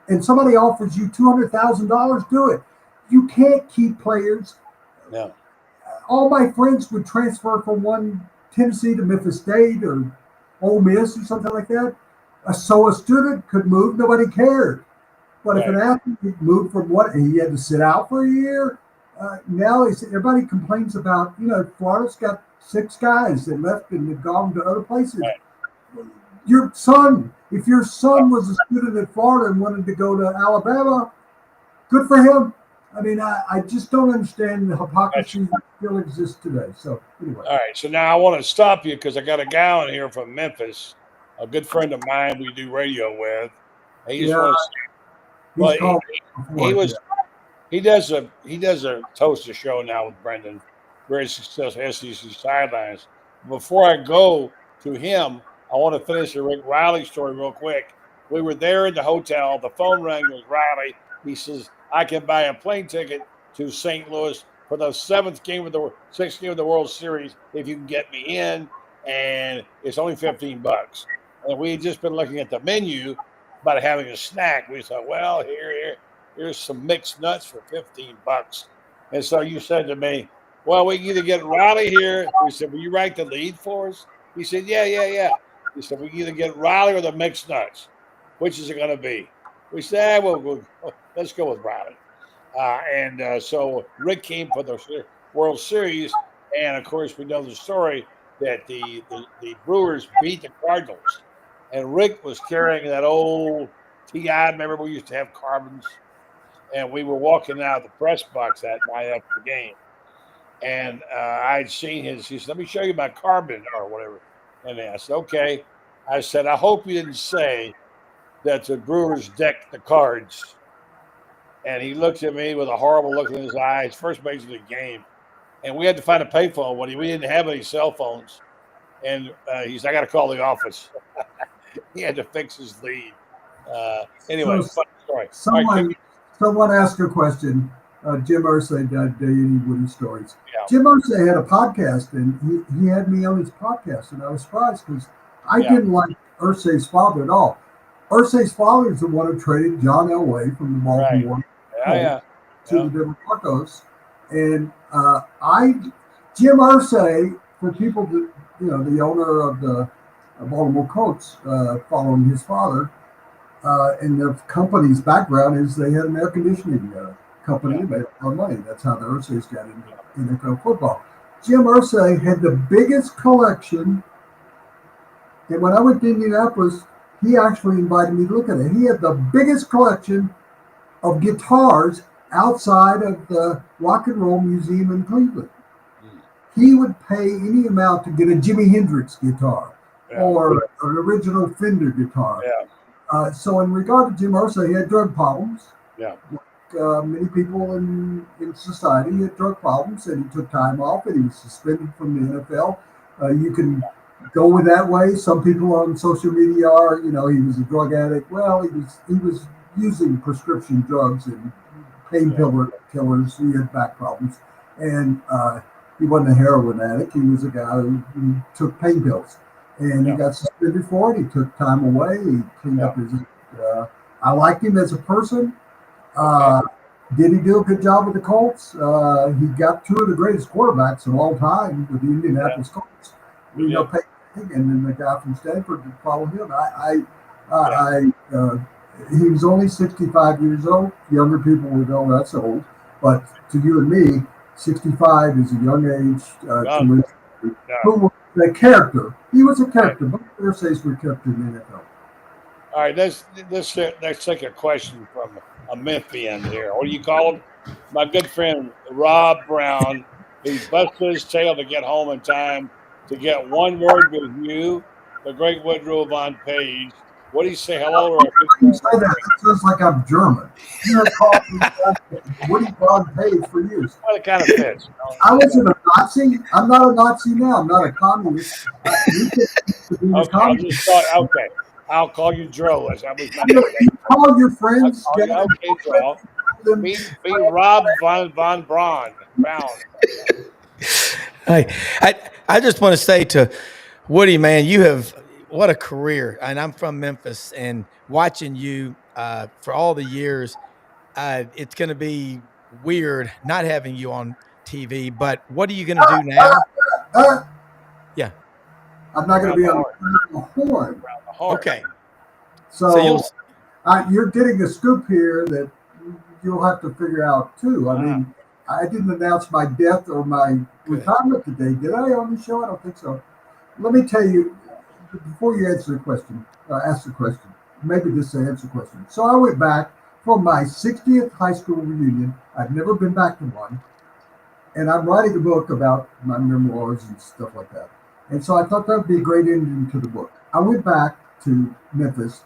and somebody offers you $200,000, do it. You can't keep players. No. All my friends would transfer from one Tennessee to Memphis State or Ole Miss or something like that. So a student could move, nobody cared. But if an athlete moved from what he had to sit out for a year, now everybody complains about, Florida's got 6 guys that left and have gone to other places. Right. Your son, if your son was a student at Florida and wanted to go to Alabama, good for him. I mean, I just don't understand the hypocrisy that still exists today. So anyway. All right. So now I want to stop you because I got a guy in here from Memphis, a good friend of mine we do radio with. He just wants to, he does a toaster show now with Brendan, very successful SEC sidelines. Before I go to him, I want to finish the Rick Riley story real quick. We were there in the hotel. The phone rang. It was Riley. He says, I can buy a plane ticket to St. Louis for the 6th game of the World Series if you can get me in, and it's only $15. And we had just been looking at the menu about having a snack. We thought, well, here's some mixed nuts for $15. And so you said to me, well, we can either get Riley here. We said, will you write the lead for us? He said, yeah. He said, we can either get Riley or the mixed nuts. Which is it going to be? We said, let's go with Riley. So Rick came for the World Series, and of course we know the story that the Brewers beat the Cardinals, and Rick was carrying that old TI. Remember, we used to have carbons, and we were walking out of the press box that night after the game, and I'd seen his. He said, "Let me show you my carbon or whatever," and I said, "Okay." I said, "I hope you didn't say that the Brewers decked the Cards." And he looked at me with a horrible look in his eyes, first major league game. And we had to find a payphone when we didn't have any cell phones. And he said, I got to call the office. He had to fix his lead. Anyway, fun story. Someone asked a question. Jim Irsay did any Woody stories. Yeah. Jim Irsay had a podcast, and he had me on his podcast. And I was surprised because I didn't like Irsay's father at all. Irsay's father is the one who traded John Elway from the Baltimore to the Denver Broncos. And Jim Irsay, for people that, the owner of the Baltimore Colts, following his father, and the company's background is they had an air conditioning company that made a lot of money. That's how the Irsays got into NFL football. Jim Irsay had the biggest collection, and when I went to Indianapolis, he actually invited me to look at it. He had the biggest collection of guitars outside of the Rock and Roll Museum in Cleveland. He would pay any amount to get a Jimi Hendrix guitar or an original Fender guitar. So in regard to Jim Irsay, he had drug problems. Like many people in society, he had drug problems, and he took time off, and he was suspended from the NFL. You can go with that way. Some people on social media are, he was a drug addict. Well, he was using prescription drugs and painkillers. He had back problems, and he wasn't a heroin addict. He was a guy who took pain pills, and he got suspended for it. He took time away. He cleaned up his. I liked him as a person. Did he do a good job with the Colts? He got 2 of the greatest quarterbacks of all time with the Indianapolis Colts. Peyton and then the guy from Stanford to follow him. He was only 65 years old. Younger people would know that's old, but to you and me, 65 is a young age. Who was a character? He was a character. Both Irsays were kept in the NFL. All right, let's take a question from a Memphian here. What do you call him? My good friend Rob Brown. He busted his tail to get home in time to get one word with you, the great Woodrow Von Page. What do you say? Hello? You say that. It sounds like I'm German. You have called me Woody Von Page for years. Well, it kind of fits. I wasn't a Nazi. I'm not a Nazi now. I'm not a communist. Okay. I'll call you Dro. You call your friends. Okay, Dro. Be Rob Von Braun. Hey, I just want to say to Woody, man, you have what a career. And I'm from Memphis, and watching you for all the years, it's going to be weird not having you on TV. But what are you going to do now? Uh, Yeah. I'm not going to Around be the on horn. the horn. The horn. Okay. So So you're getting a scoop here that you'll have to figure out too. I mean, I didn't announce my death or my retirement today, did I, on the show? I don't think so. Let me tell you, before you answer the question, ask the question, maybe just answer the question. So I went back for my 60th high school reunion. I've never been back to one. And I'm writing a book about my memoirs and stuff like that. And so I thought that would be a great ending to the book. I went back to Memphis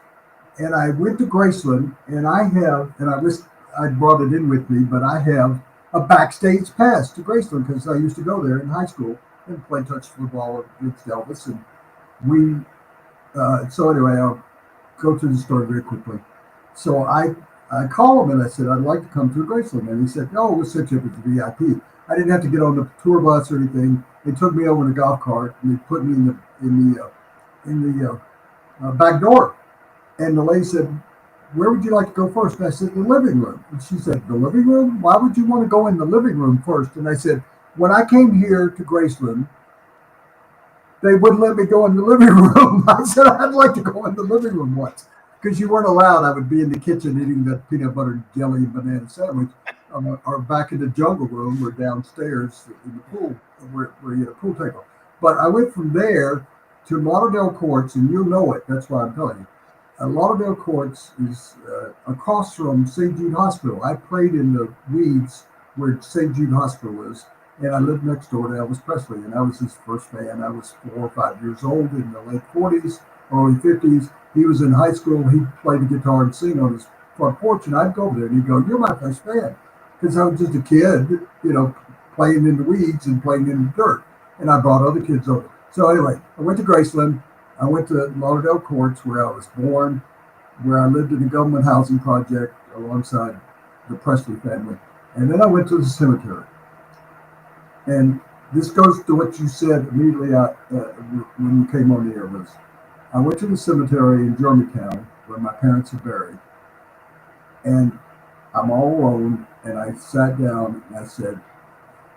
and I went to Graceland, and I wish I'd brought it in with me, but I have a backstage pass to Graceland because I used to go there in high school and play touch football against Elvis. And so anyway, I'll go through the story very quickly. So I called him and I said, I'd like to come to Graceland. And he said, oh, we'll set you up as a VIP. I didn't have to get on the tour bus or anything. They took me over in a golf cart and they put me in the back door. And the lady said, where would you like to go first? And I said, the living room. And she said, the living room? Why would you want to go in the living room first? And I said, when I came here to Graceland, they wouldn't let me go in the living room. I said, I'd like to go in the living room once. Because you weren't allowed. I would be in the kitchen eating that peanut butter jelly and banana sandwich, or back in the jungle room or downstairs in the pool where you had a pool table. But I went from there to Lauderdale Courts, and you'll know it. That's why I'm telling you. Lauderdale Courts is across from St. Jude Hospital. I played in the weeds where St. Jude Hospital is, and I lived next door to Elvis Presley, and I was his first fan. I was 4 or 5 years old in the late 40s, early 50s. He was in high school. He played the guitar and sing on his front porch, and I'd go over there, and he'd go, you're my first fan, because I was just a kid, playing in the weeds and playing in the dirt, and I brought other kids over. So anyway, I went to Graceland. I went to Lauderdale Courts, where I was born, where I lived in the government housing project alongside the Presley family. And then I went to the cemetery. And this goes to what you said immediately when you came on the air, Liz. I went to the cemetery in Germantown, where my parents are buried. And I'm all alone, and I sat down and I said,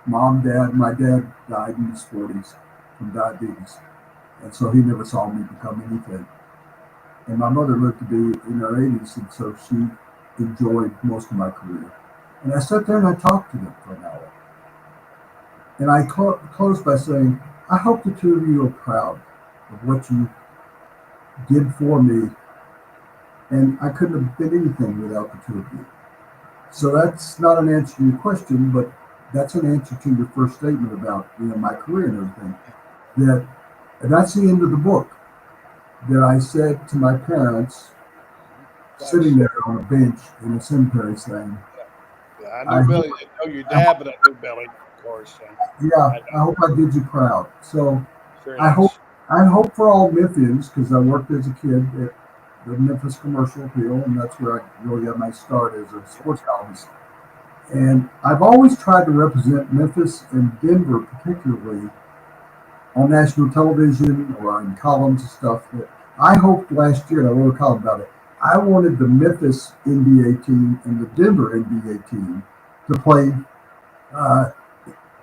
Mom, Dad, my dad died in his 40s from diabetes. And so he never saw me become anything. And my mother lived to be in her 80s, and so she enjoyed most of my career. And I sat there and I talked to them for an hour. And I closed by saying, I hope the two of you are proud of what you did for me. And I couldn't have been anything without the two of you. So that's not an answer to your question, but that's an answer to your first statement about my career and everything. And that's the end of the book, that I said to my parents, sitting there on a bench in a cemetery saying, Yeah, I knew Billy. I know your dad, but I knew Billy, of course. I hope I did you proud. So Sure I is. hope for all Memphians, because I worked as a kid at the Memphis Commercial Appeal, and that's where I really got my start as a sports columnist. And I've always tried to represent Memphis and Denver particularly on national television or in columns and stuff. That I hoped last year, and I wrote a column about it, I wanted the Memphis NBA team and the Denver NBA team to play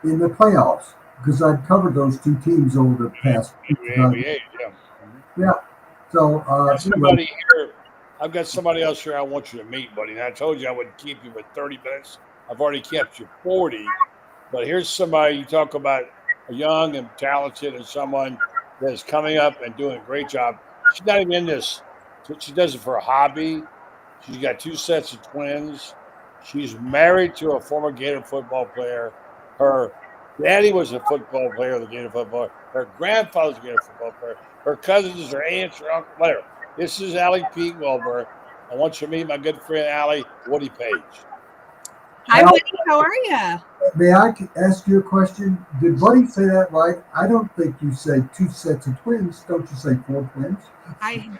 in the playoffs, because I'd covered those two teams over the past. NBA, Yeah. So somebody here. I've got somebody else here I want you to meet, buddy. And I told you I would keep you for 30 minutes. I've already kept you 40. But here's somebody you talk about, a young and talented, and someone that is coming up and doing a great job. She's not even in this. She does it for a hobby. She's got 2 sets of twins. She's married to a former Gator football player. Her daddy was a football player, the Gator football. Her grandfather's a Gator football player. Her cousins, her aunts, her uncle, whatever. This is Peek Wilbur. I want you to meet my good friend Woody Paige. Hi, Woody. How are you? May I ask you a question? Did Buddy say that right? I don't think you say 2 sets of twins. Don't you say 4 twins? I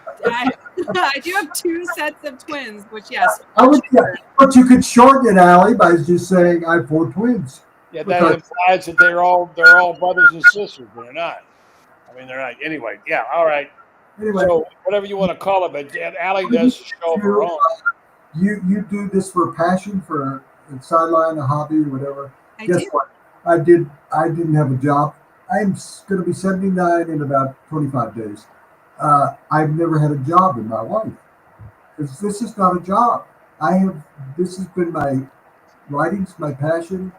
do have 2 sets of twins, which yes. But you could shorten it, Allie, by just saying I have 4 twins. Yeah, that Because implies that they're all brothers and sisters, but they're not. I mean, they're not. Anyway, yeah, all right. anyway, So whatever you want to call it, but Allie what do does a show of her own. you do this for a passion, for a sideline, a hobby, whatever. I Guess do. what? I didn't have a job. I'm going to be 79 in about 25 days. I've never had a job in my life. This is not a job. This has been my writing's my passion.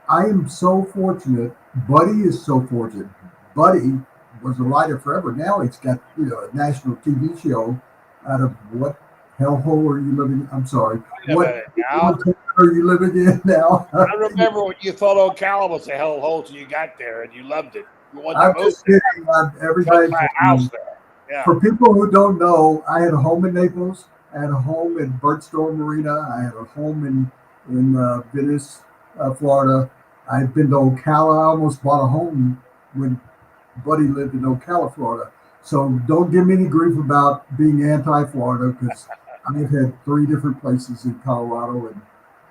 I am so fortunate. Buddy is so fortunate. Buddy was a writer forever. Now he's got a national TV show out of what hellhole are you living? I'm sorry. Wait a What minute now. are you living in now? I remember when you thought Ocala was a hellhole till you got there and you loved it. You wanted I'm to move just kidding. Everybody. my house there. Yeah. For people who don't know, I had a home in Naples. I had a home in Birdstorm Marina. I had a home in Venice, Florida. I've been to Ocala. I almost bought a home when Buddy lived in Ocala, Florida. So don't give me any grief about being anti-Florida, because I've had 3 different places in Colorado, and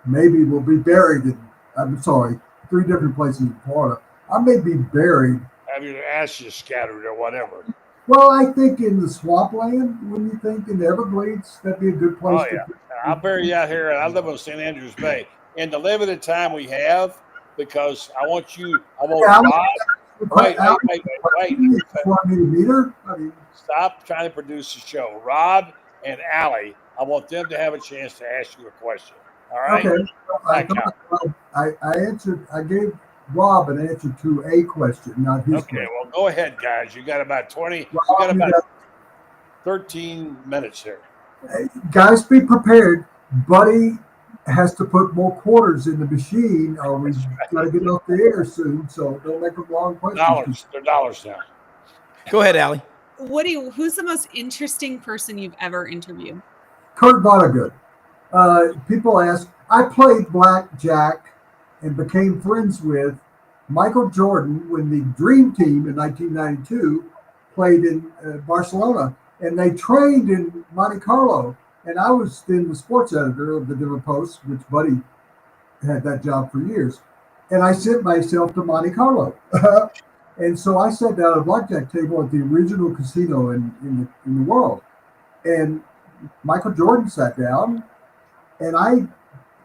maybe we'll be buried in, 3 different places in Florida. I may be buried. Have your ashes scattered or whatever. Well, I think in the swampland, when you think in the Everglades, that'd be a good place. Oh, yeah. I'll bury you out here. I live on St. Andrews Bay. In the limited time we have, because I want Rob. Wait. You want me to meet her? Stop trying to produce the show. Rob and Allie, I want them to have a chance to ask you a question. All right? Okay. I gave Rob an answer to a question, not his question. Okay, well, go ahead, guys. You got about 13 minutes here. Guys, be prepared. Buddy has to put more quarters in the machine, or we've got to get off the air soon, so don't make them long questions. They're dollars now. Go ahead, Allie. Woody, who's the most interesting person you've ever interviewed? Kurt Vonnegut. People ask, I played blackjack and became friends with Michael Jordan when the Dream Team in 1992 played in Barcelona, and they trained in Monte Carlo. And I was then the sports editor of the Denver Post, which Buddy had that job for years. And I sent myself to Monte Carlo. And so I sat down at a blackjack table at the original casino in the world. And Michael Jordan sat down, and I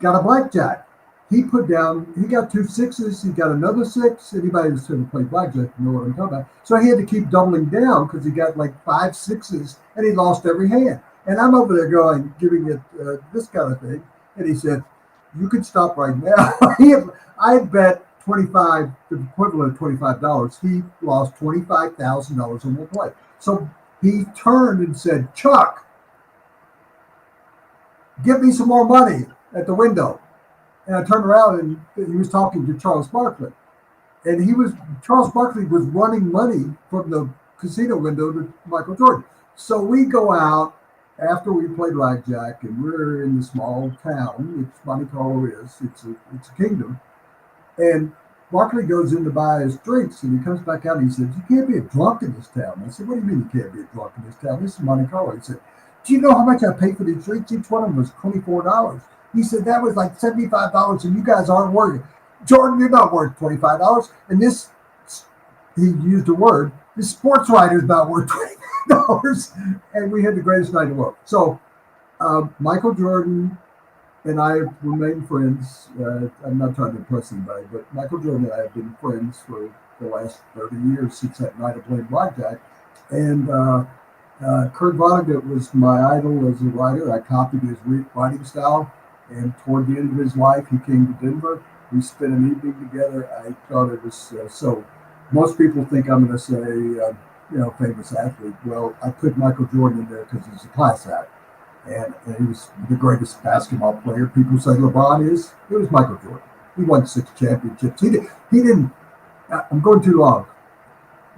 got a blackjack. He got 2 6s, he got another 6. Anybody who's ever played blackjack know what I'm talking about. So he had to keep doubling down because he got like 5 6s, and he lost every hand. And I'm over there giving it this kind of thing. And he said, you can stop right now. I had bet the equivalent of $25. He lost $25,000 on one play. So he turned and said, Chuck, give me some more money at the window. And I turned around, and he was talking to Charles Barkley. And Charles Barkley was running money from the casino window to Michael Jordan. So we go out after we play blackjack, and we're in the small town, which Monte Carlo is. It's a kingdom. And Barkley goes in to buy his drinks, and he comes back out and he says, you can't be a drunk in this town. I said, what do you mean you can't be a drunk in this town? This is Monte Carlo. He said, do you know how much I paid for these drinks? Each one of them was $24. He said, that was like $75, and you guys aren't worth it. Jordan, you're not worth $25. And this, he used a word, this sports writer is not worth $25. And we had the greatest night of the world. So Michael Jordan and I remained friends. I'm not trying to impress anybody, but Michael Jordan and I have been friends for the last 30 years since that night of playing blackjack. And Kurt Vonnegut was my idol as a writer. I copied his writing style. And toward the end of his life, he came to Denver. We spent an evening together. I thought it was so. Most people think I'm going to say, famous athlete. Well, I put Michael Jordan in there because he's a class act. And he was the greatest basketball player. People say LeBron is. It was Michael Jordan. He won 6 championships. He didn't. I'm going too long.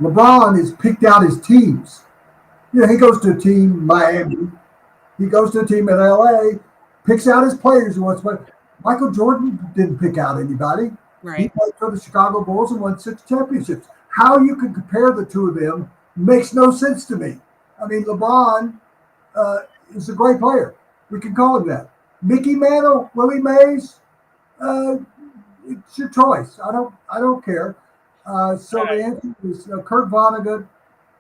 LeBron has picked out his teams. He goes to a team, Miami. He goes to a team in LA. Picks out his players who wants to play. Michael Jordan didn't pick out anybody. Right. He played for the Chicago Bulls and won 6 championships. How you can compare the two of them makes no sense to me. I mean, LeBron is a great player. We can call him that. Mickey Mantle, Willie Mays, it's your choice. I don't care. So All right. the answer is Kurt Vonnegut.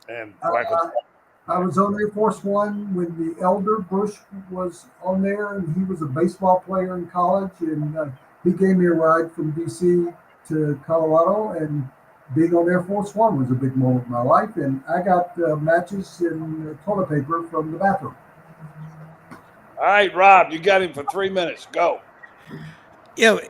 And I was on Air Force One when the elder Bush was on there, and he was a baseball player in college, and he gave me a ride from D.C. to Colorado, and being on Air Force One was a big moment in my life, and I got matches and toilet paper from the bathroom. all right, Rob, you got him for 3 minutes. Go. You know,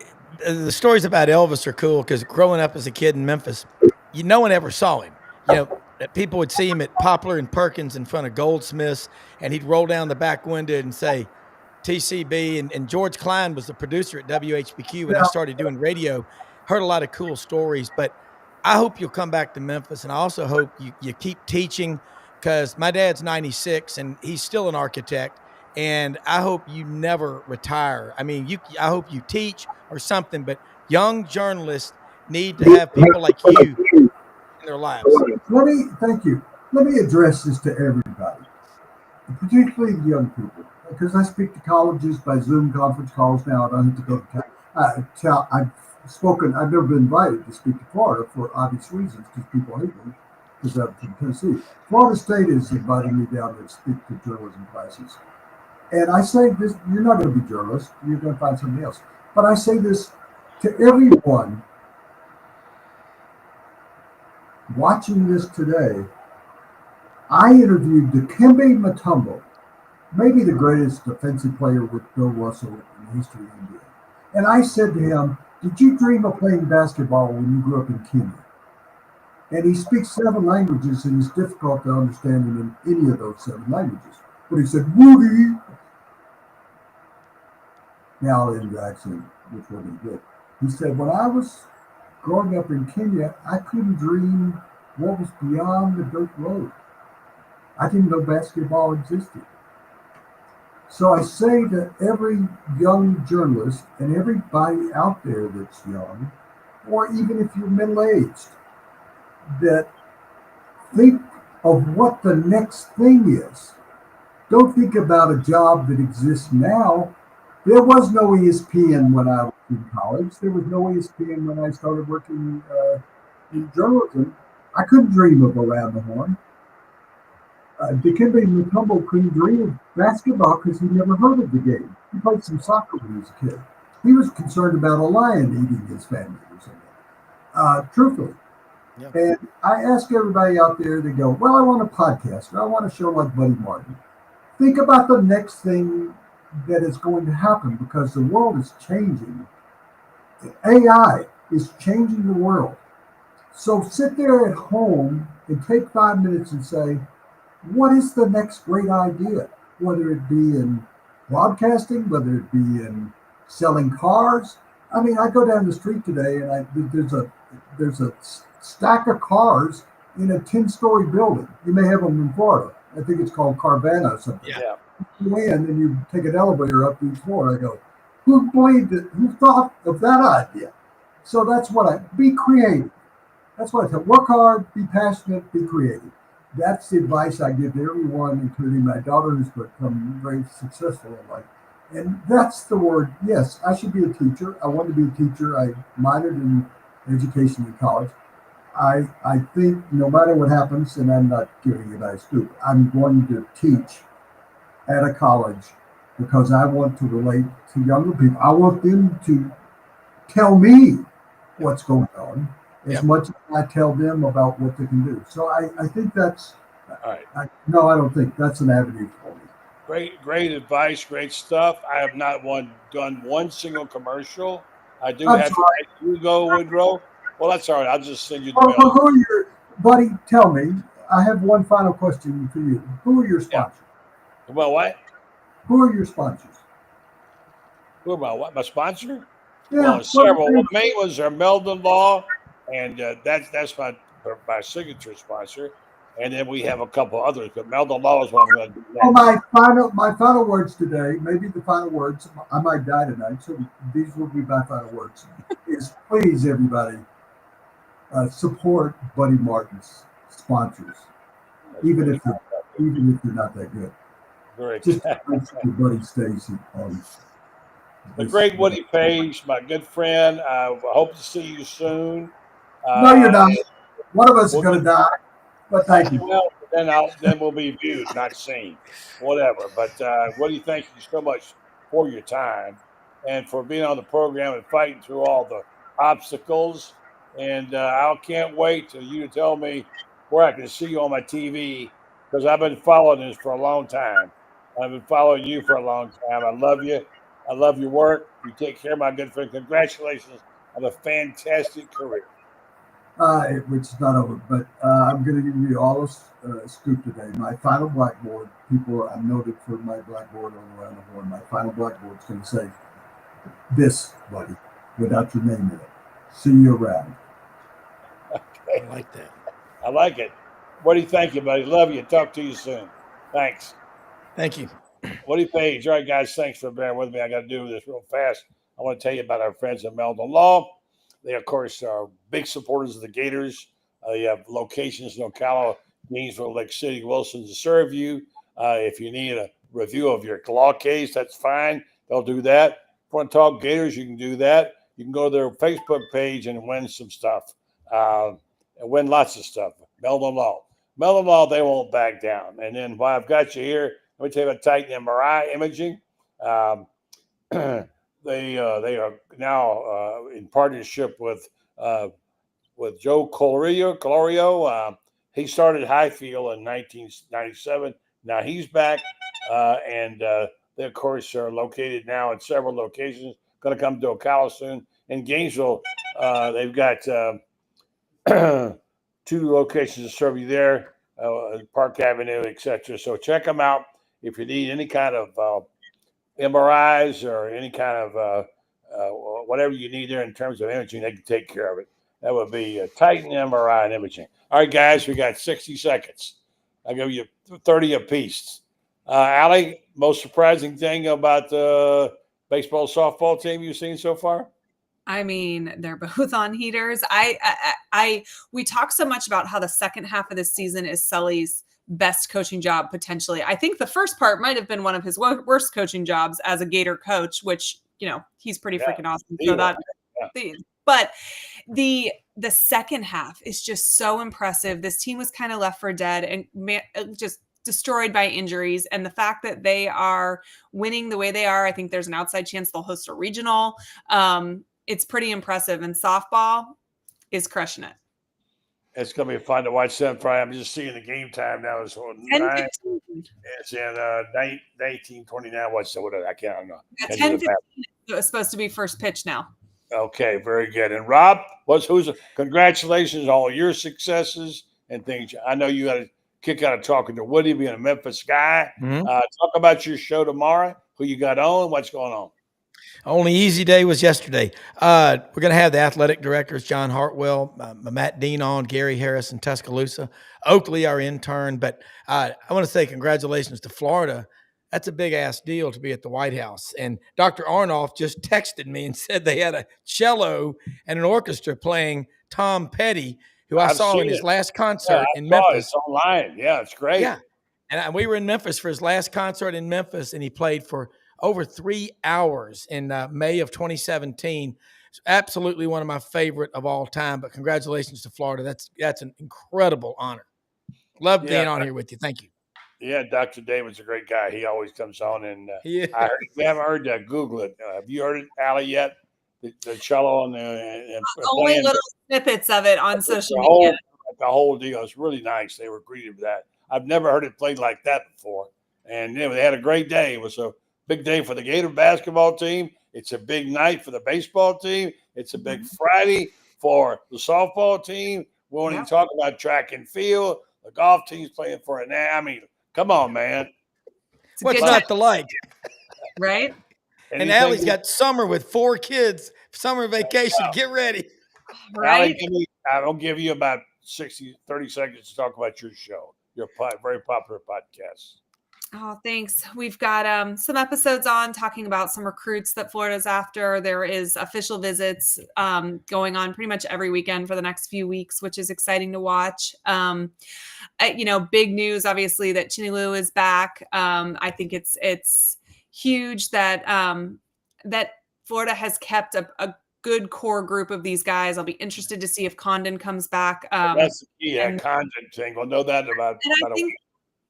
the stories about Elvis are cool because growing up as a kid in Memphis, no one ever saw him. You know, people would see him at Poplar and Perkins in front of Goldsmiths, and he'd roll down the back window and say, TCB. And George Klein was the producer at WHBQ when I started doing radio. Heard a lot of cool stories, but I hope you'll come back to Memphis, and I also hope you keep teaching because my dad's 96 and he's still an architect. And I hope you never retire. I mean, I hope you teach or something, but young journalists need to have people like you in their lives. Thank you. Let me address this to everybody, particularly the young people, because I speak to colleges by Zoom conference calls now. I don't have to go to I've never been invited to speak to Florida for obvious reasons because people hate me because I'm from Tennessee. Florida State is inviting me down to speak to journalism classes. And I say this, you're not going to be a journalist, you're going to find somebody else. But I say this to everyone watching this today. I interviewed Dikembe Mutombo, maybe the greatest defensive player with Bill Russell in the history of India. And I said to him, did you dream of playing basketball when you grew up in Kenya? And he speaks 7 languages and it's difficult to understand him in any of those 7 languages. But he said, Woody. Now in the accent, which wasn't good. He said, when I was growing up in Kenya, I couldn't dream what was beyond the dirt road. I didn't know basketball existed. So I say to every young journalist and everybody out there that's young, or even if you're middle-aged, that think of what the next thing is. Don't think about a job that exists now. There was no ESPN when I was in college. There was no ESPN when I started working in journalism. I couldn't dream of Around the Horn. Dikembe Mutombo couldn't dream of basketball because he never heard of the game. He played some soccer when he was a kid. He was concerned about a lion eating his family or something. Truthfully. Yep. And I ask everybody out there to go, well, I want a podcast, or I want a show like Buddy Martin. Think about the next thing that is going to happen because the world is changing. AI is changing the world. So sit there at home and take 5 minutes and say, what is the next great idea? Whether it be in broadcasting, whether it be in selling cars. I mean, I go down the street today and there's a stack of cars in a 10-story building. You may have them in Florida. I think it's called Carvana or something. Yeah. You in and you take an elevator up each floor. I go, who believed it? Who thought of that idea? So that's what be creative. That's what I tell. Work hard, be passionate, be creative. That's the advice I give to everyone, including my daughter, who's become very successful in life. And that's the word. Yes, I should be a teacher. I want to be a teacher. I minored in education in college. I think no matter what happens, and I'm not giving a nice scoop, I'm going to teach at a college because I want to relate to younger people. I want them to tell me what's going on as much as I tell them about what they can do. So I think that's, all right. I don't think that's an avenue for me. Great advice, great stuff. I have not done one single commercial. I do I'm have sorry. You go, Woodrow. Well, that's all right. I'll just send you the Who bill. are your, buddy, tell me, I have one final question for you. Who are your sponsors? Well, what? Who are your sponsors? Who about what? My sponsor? Yeah, well, several. The main ones are Meldon Law, and that's my signature sponsor. And then we have a couple others, but Meldon Law is what I'm going to do next. Well, my final words today, maybe the final words, I might die tonight, so these will be my final words, is please, everybody, support Buddy Martin's sponsors, even if they're not that good. Great. Just make sure Buddy stays on. The great Woody Paige, my good friend. I hope to see you soon. No, you're not. One of us is we'll going to die. But thank you. Well, then we'll be viewed, not seen, whatever. But Woody, thank you so much for your time and for being on the program and fighting through all the obstacles. And I can't wait till you tell me where I can see you on my TV because I've been following this for a long time. I've been following you for a long time. I love you. I love your work. You take care, my good friend. Congratulations on a fantastic career. Which is not over, but I'm going to give you all a scoop today. My final blackboard, people, I'm noted for my blackboard all around the horn. My final blackboard is going to say, "This, buddy," without your name in it. See you around. I like that. I like it. Woody, thank you, buddy. Love you. Talk to you soon. Thanks. Thank you. Woody Paige. All right, guys, thanks for bearing with me. I got to do this real fast. I want to tell you about our friends at Meldon Law. They, of course, are big supporters of the Gators. You have locations in Ocala, Gainesville, Lake City, Wilson to serve you. If you need a review of your law case, that's fine. They'll do that. If you want to talk Gators, you can do that. You can go to their Facebook page and win some stuff and win lots of stuff. Meldon Law. Meldon Law, they won't back down. And then while I've got you here, let me tell you about Titan MRI imaging. They are now in partnership with Joe Colorio. He started Highfield in 1997. Now he's back, and they of course are located now in several locations. Going to come to Ocala soon. In Gainesville, they've got 2 locations to serve you there, Park Avenue, etc. So check them out if you need any kind of MRIs or any kind of whatever you need there in terms of imaging, they can take care of it. That would be Titan MRI and imaging. All right, guys, we got 60 seconds. I'll give you 30 apiece. Allie, most surprising thing about the baseball softball team you've seen so far? I mean, they're both on heaters. We talk so much about how the second half of this season is Sully's best coaching job potentially. I think the first part might have been one of his worst coaching jobs as a Gator coach, which, you know, he's pretty freaking awesome. So but the second half is just so impressive. This team was kind of left for dead and just destroyed by injuries. And the fact that they are winning the way they are, I think there's an outside chance they'll host a regional. It's pretty impressive. And softball is crushing it. It's going to be fun to watch them Friday. I'm just seeing the game time now. It's in 1929. What's what? I can't know. 10:15. It was supposed to be first pitch now. Okay, very good. And Rob, congratulations on all your successes and things. I know you got a kick out of talking to Woody, being a Memphis guy. Mm-hmm. Talk about your show tomorrow. Who you got on? What's going on? Only easy day was yesterday. We're going to have the athletic directors, John Hartwell, Matt Dean on, Gary Harris in Tuscaloosa, Oakley, our intern. But I want to say congratulations to Florida. That's a big-ass deal to be at the White House. And Dr. Arnoff just texted me and said they had a cello and an orchestra playing Tom Petty, who I saw in his last concert in Memphis. It's online. Yeah, it's great. Yeah. And we were in Memphis for his last concert in Memphis, and he played for over 3 hours in May of 2017. It's absolutely one of my favorite of all time, but congratulations to Florida. That's an incredible honor. Love being on here with you. Thank you. Yeah, Dr. David's a great guy. He always comes on, and I heard, if you haven't heard that, Google it. Have you heard it, Allie, yet? The cello and only little snippets of it on social media. The whole deal. It's really nice. They were greeted with that. I've never heard it played like that before. And they had a great day. It was a big day for the Gator basketball team. It's a big night for the baseball team. It's a big Friday for the softball team. We won't even talk about track and field. The golf team's playing for it now. I mean, come on, man. What's not to like? Right? And Allie's got summer with 4 kids, summer vacation. Get ready. Right? Allie, I'll give you about 30 seconds to talk about your show, your very popular podcast. Oh, thanks. We've got some episodes on talking about some recruits that Florida's after. There is official visits going on pretty much every weekend for the next few weeks, which is exciting to watch. Big news, obviously, that Chinny Lou is back. I think it's huge that that Florida has kept a good core group of these guys. I'll be interested to see if Condon comes back. That's the key, that Condon thing. We'll know that about a week.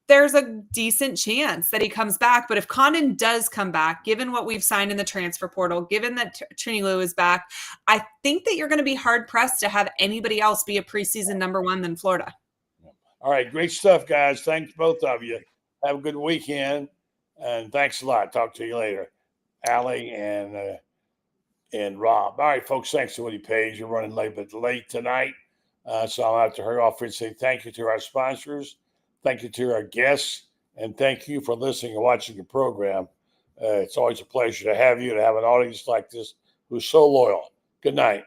There's a decent chance that he comes back. But if Condon does come back, given what we've signed in the transfer portal, given that Trini Lou is back, I think that you're going to be hard-pressed to have anybody else be a preseason number one than Florida. All right, great stuff, guys. Thanks, both of you. Have a good weekend, and thanks a lot. Talk to you later. Allie and Rob. All right, folks, thanks to Woody Paige. You're running late tonight, so I'll have to hurry off and say thank you to our sponsors. Thank you to our guests, and thank you for listening and watching the program. It's always a pleasure to have you, to have an audience like this who's so loyal. Good night.